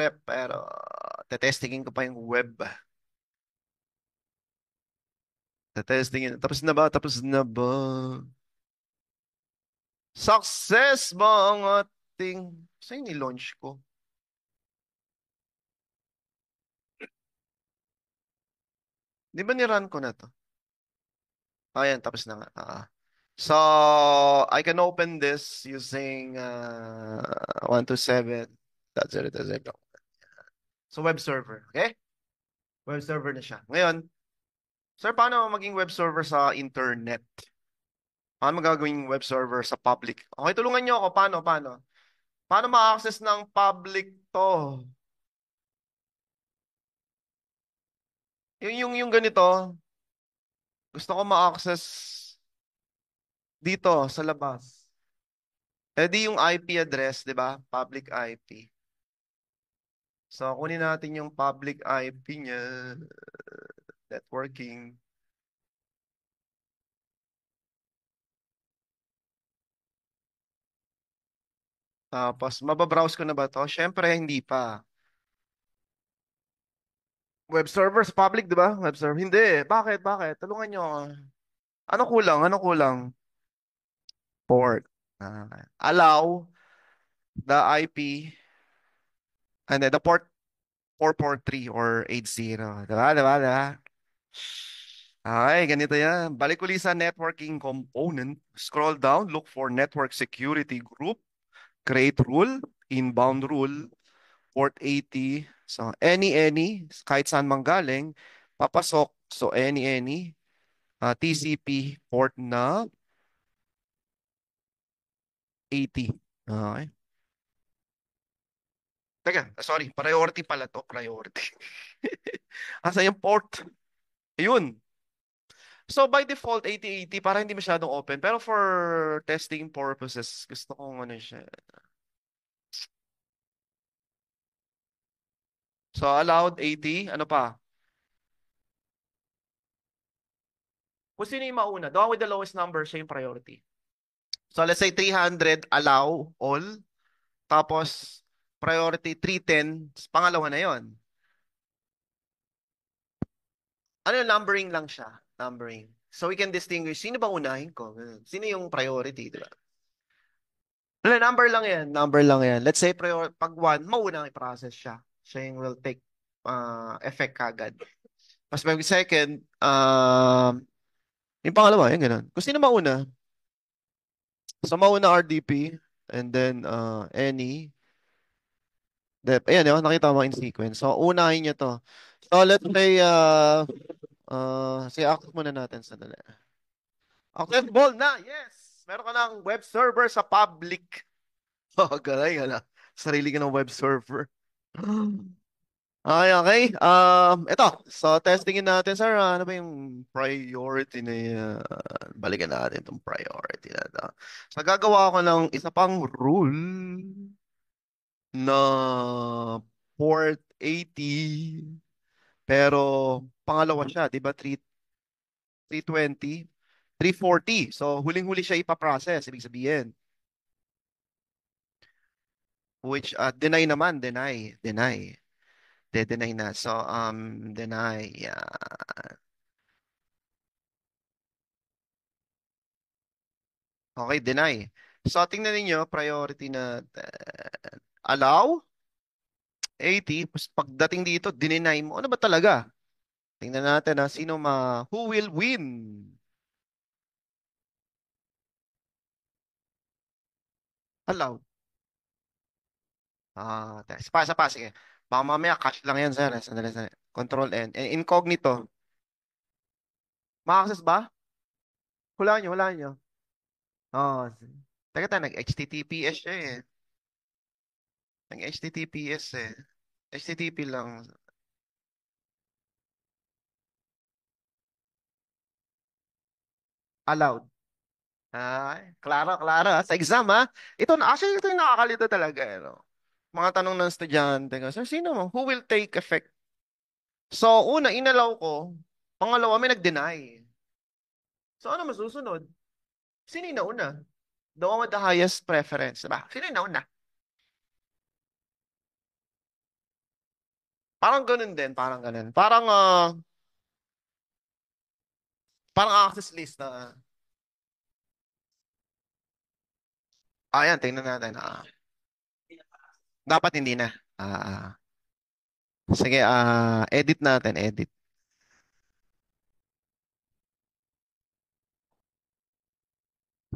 prep, pero tetestingin ko pa yung web. Tetestingin. Tapos na ba? Tapos na ba? Success ba ang ating... Saan ni-launch ko? Di ba ni-run ko na to? Ayan, tapos na nga. So, I can open this using 127.0.0. So, web server. Okay? Web server na siya. Ngayon, sir, paano maging web server sa internet? Paano magagawing web server sa public? Okay, tulungan niyo ako. Paano? Paano ma-access ng public to? Yung ganito, gusto ko ma-access dito sa labas. Eh di yung IP address, di ba? Public IP. So, kunin natin yung public IP niya. Networking. Tapos, mababrowse ko na ba to? Syempre, hindi pa. Web servers, public, di ba? Web server. Hindi. Bakit? Tulungan nyo ako. Ano kulang? Port. Allow the IP, and then the port 443 or 80. Diba? Okay, ganito yan. Balik uli sa networking component. Scroll down, look for network security group, create rule, inbound rule, port 80. So, any, kahit saan manggaling, papasok. So, any, TCP port na 80. Okay. Teka, sorry, priority pala to, priority. Asa yung port? Ayun. So by default 8080 para hindi masyadong open pero for testing purposes gusto kong ano siya. So allowed 80, ano pa? Kung sino yung mauna, the one with the lowest number siya yung priority. So let's say 300 allow all tapos priority 310 pangalawa na yon. Ano yung numbering lang siya, numbering. So we can distinguish sino ba unahin ko? Sino yung priority, di ba? Wala, number lang yan. Let's say pag 1, mauna i-process siya. Siya yung will take effect kagad. Mas pag second, yung pangalawa, yung ganun. Kung sino mauna, so mauna RDP, and then any, ayan, yun, nakita mo in sequence. So, unahin niya to. So, let's say, say, access muna natin sa dali. Accessible na, yes! Meron ka ng web server sa public. Oh, galing, ano? Sarili ka ng web server. Okay. Ito. So, testingin natin, sir. Ano ba yung priority na yan? Balikan natin itong priority na ito. So, gagawa ko ng isa pang rule na port 80. Pero, pangalawa siya. Di ba? 320. 340. So, huling-huli siya ipaprocess. Ibig sabihin. Which, deny naman. Deny. De-deny na. So, deny. Okay, deny. So, tingnan ninyo, priority na allow, 80. Tapos pagdating dito, dininay mo. Ano ba talaga? Tingnan natin sino who will win? Allowed. Isa pa. Sige. Baka mamaya cache lang yan, sir. Sandali. Control N. Incognito. Ma-access ba? Wala nyo. Oh, teka tayo, nag-HTTPS siya eh. Nag-HTTPS eh. HTTP lang. Allowed. Klaro. Sa exam, ha? Actually, ito yung nakakalito talaga, eh, no? Mga tanong ng estudyante ko, sir, sino mo? Who will take effect? So, una, inalaw ko. Pangalawa, may nag-deny. So, ano masusunod? Sino yung nauna? The one with the highest preference, diba? Sino yung nauna? Parang ganun din, parang ganun. Parang access list na, ayan, tingnan natin. Dapat hindi na. Sige, edit natin, edit.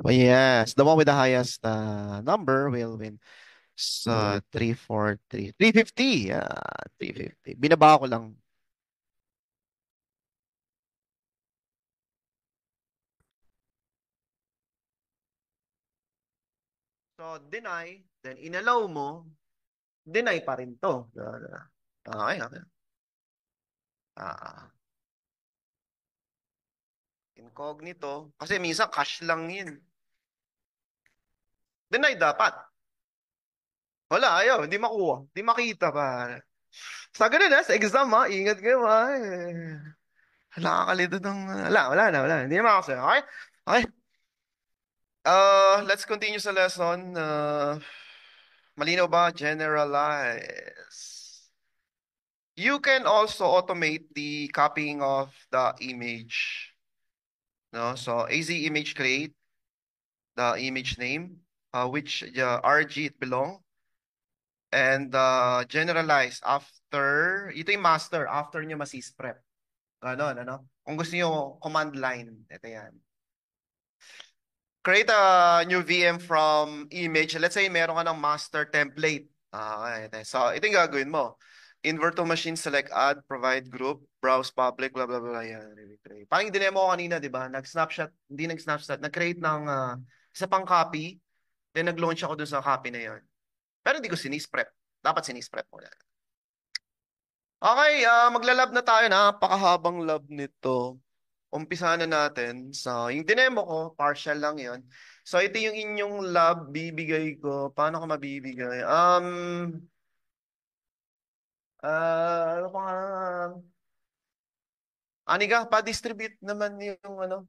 Oh, yes, the one with the highest number will win. So, 343. 350. 350. Binaba ko lang. So, deny, then inallow mo, deny pa rin to. Okay, okay. Ah, incognito. Kasi minsan cash lang yun. Deny dapat. Wala, ayaw. Hindi makuha. Hindi makita pa. Sa ganun sa exam ingat kayo nakakalito ng, wala. Hindi naman ako sa'yo. Okay? Okay. Let's continue sa lesson. Malinaw ba? Generalize. You can also automate the copying of the image. No? So AZ image create the image name, which RG it belong, and generalize after, ito yung master, after nyo masisprep. Ganon, ano? Kung gusto nyo, command line. Ito yan. Create a new VM from image. Let's say meron ka ng master template. Okay. So, ito yung gagawin mo. Invert to machine, select add, provide group, browse public, blah, blah, blah. Yan. Create. Parang yung dinemo ko kanina, di ba? Nag-snapshot, hindi nag-snapshot, nag-create ng isa pang copy, then nag-launch ako dun sa copy na yun. Pero hindi ko sinisprep. Dapat sinisprep mo na. Okay, magla-lab na tayo na. Napakahabang lab nito. Umpisa na natin. So, yung dinemo ko, partial lang yon. So, ito yung inyong lab, bibigay ko. Paano ko mabibigay? Ano pa nga? Aniga, pa-distribute naman yung ano,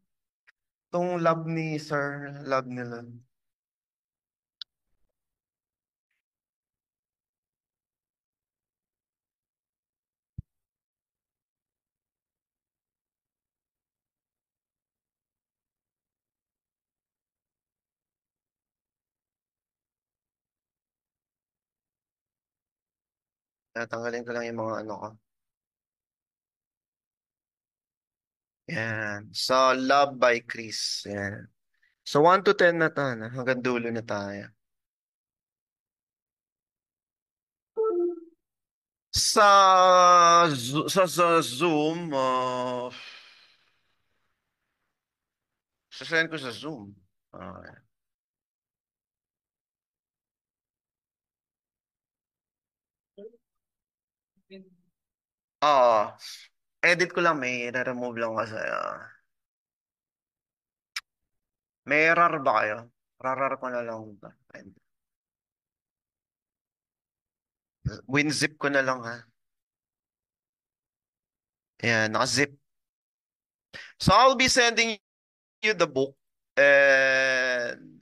tong lab ni Sir, lab nila. Tatanggalin ko lang yung mga ano ko. Yan. So, lab by Chris. Yan. So, 1 to 10 na tayo. Hanggang dulo na tayo. Sa Zoom, sasend ko sa Zoom. Okay. Edit ko lang, may remove lang kasi. May RAR ba kayo? RAR ko na lang. WinZip ko na lang ha. Ayan, naka-zip. So I'll be sending you the book and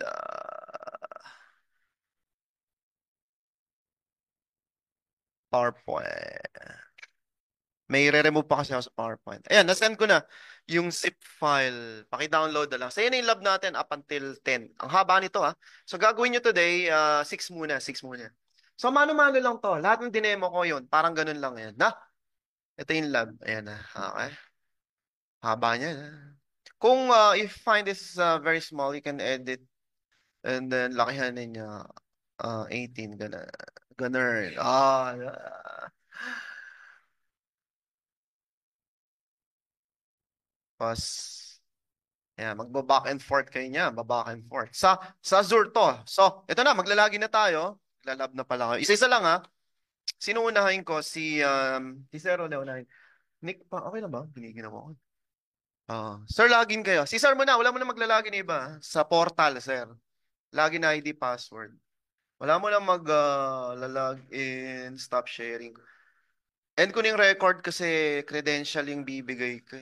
PowerPoint. May re-remove pa kasi ako sa PowerPoint. Ayan, nasend ko na yung zip file. Paki-download na lang. So, yan yung lab natin up until 10. Ang haba nito ha. So, gagawin nyo today, 6 muna, 6 muna. So, mano-mano lang to. Lahat ng dinemo ko yun. Parang ganun lang yan. Ito yung lab. Ayan na. Okay. Haba niya. Kung if you find this very small, you can edit and then lakihan ninyo 18. Ganun. Pas. Ayan, magba-back and forth kayo niya, back and forth. Sa Azure to. So, ito na, maglalagi na tayo. Lalab na pala kayo. Isa-isa lang ha. Sino unahin ko? Si Sir na unahin. Nick pa, okay na ba? Binigyan ako. Sir, login kayo. Si Sir muna, wala mo na maglalagin iba. Sa portal, Sir. Login ID, password. Wala mo na mag-log in, stop sharing. End ko na yung record kasi credential yung bibigay ko.